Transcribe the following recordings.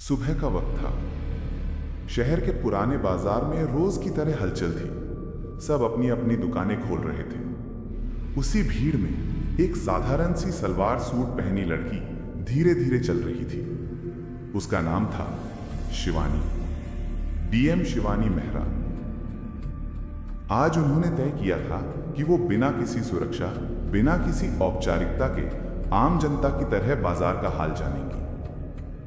सुबह का वक्त था। शहर के पुराने बाजार में रोज की तरह हलचल थी। सब अपनी अपनी दुकानें खोल रहे थे। उसी भीड़ में एक साधारण सी सलवार सूट पहनी लड़की धीरे धीरे चल रही थी। उसका नाम था शिवानी, डीएम शिवानी मेहरा। आज उन्होंने तय किया था कि वो बिना किसी सुरक्षा, बिना किसी औपचारिकता के आम जनता की तरह बाजार का हाल जानेंगी।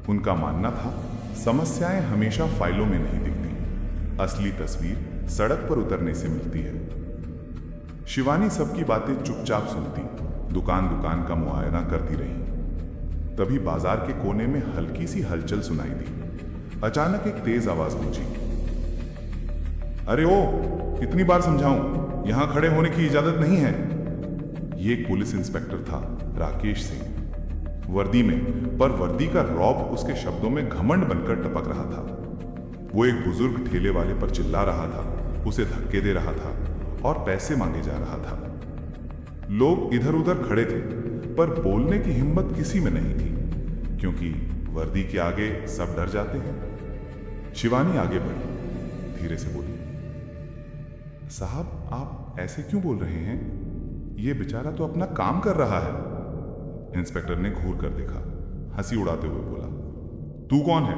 उनका मानना था, समस्याएं हमेशा फाइलों में नहीं दिखती, असली तस्वीर सड़क पर उतरने से मिलती है। शिवानी सबकी बातें चुपचाप सुनती, दुकान दुकान का मुआयना करती रही। तभी बाजार के कोने में हल्की सी हलचल सुनाई दी। अचानक एक तेज आवाज गूंजी, अरे ओ, कितनी बार समझाऊं, यहां खड़े होने की इजाजत नहीं है। ये एक पुलिस इंस्पेक्टर था, राकेश सिंह, वर्दी में, पर वर्दी का रौब उसके शब्दों में घमंड बनकर टपक रहा था। वो एक बुजुर्ग ठेले वाले पर चिल्ला रहा था, उसे धक्के दे रहा था और पैसे मांगे जा रहा था। लोग इधर उधर खड़े थे, पर बोलने की हिम्मत किसी में नहीं थी, क्योंकि वर्दी के आगे सब डर जाते हैं। शिवानी आगे बढ़ी, धीरे से बोली, साहब आप ऐसे क्यों बोल रहे हैं? ये बेचारा तो अपना काम कर रहा है। इंस्पेक्टर ने घूर कर देखा, हंसी उड़ाते हुए बोला, तू कौन है?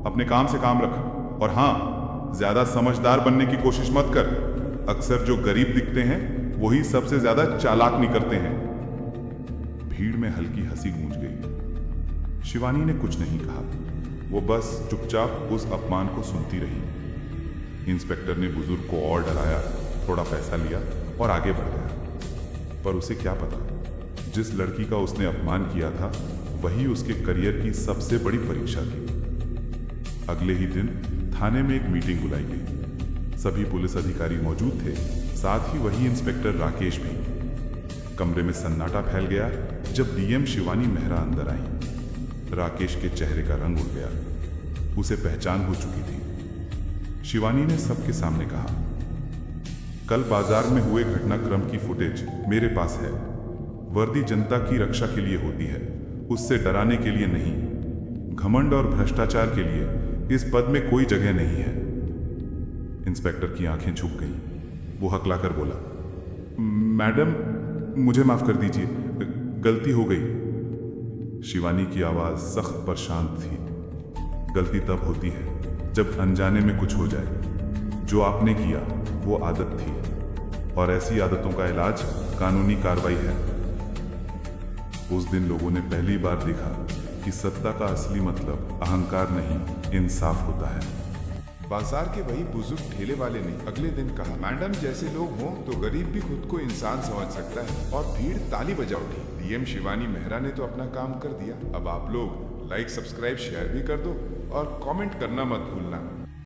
अपने काम से काम रख, और हां, ज्यादा समझदार बनने की कोशिश मत कर। अक्सर जो गरीब दिखते हैं वही सबसे ज्यादा चालाक निकलते हैं। भीड़ में हल्की हंसी गूंज गई। शिवानी ने कुछ नहीं कहा, वो बस चुपचाप उस अपमान को सुनती रही। इंस्पेक्टर ने बुजुर्ग को और डराया, थोड़ा पैसा लिया और आगे बढ़ गया। पर उसे क्या पता, जिस लड़की का उसने अपमान किया था वही उसके करियर की सबसे बड़ी परीक्षा थी। अगले ही दिन थाने में एक मीटिंग बुलाई गई। सभी पुलिस अधिकारी मौजूद थे, साथ ही वही इंस्पेक्टर राकेश भी। कमरे में सन्नाटा फैल गया जब डीएम शिवानी मेहरा अंदर आई। राकेश के चेहरे का रंग उड़ गया, उसे पहचान हो चुकी थी। शिवानी ने सबके सामने कहा, कल बाजार में हुए घटनाक्रम की फुटेज मेरे पास है। वर्दी जनता की रक्षा के लिए होती है, उससे डराने के लिए नहीं। घमंड और भ्रष्टाचार के लिए इस पद में कोई जगह नहीं है। इंस्पेक्टर की आंखें झुक गईं। वो हकलाकर बोला, मैडम मुझे माफ कर दीजिए, गलती हो गई। शिवानी की आवाज सख्त पर शांत थी। गलती तब होती है जब अनजाने में कुछ हो जाए। जो आपने किया वो आदत थी, और ऐसी आदतों का इलाज कानूनी कार्रवाई है। उस दिन लोगों ने पहली बार देखा कि सत्ता का असली मतलब अहंकार नहीं, इंसाफ होता है। बाजार के वही बुजुर्ग ठेले वाले ने अगले दिन कहा, मैडम जैसे लोग हों तो गरीब भी खुद को इंसान समझ सकता है। और भीड़ ताली बजा उठी। डीएम शिवानी मेहरा ने तो अपना काम कर दिया। अब आप लोग लाइक, सब्सक्राइब, शेयर भी कर दो और कमेंट करना मत भूलना।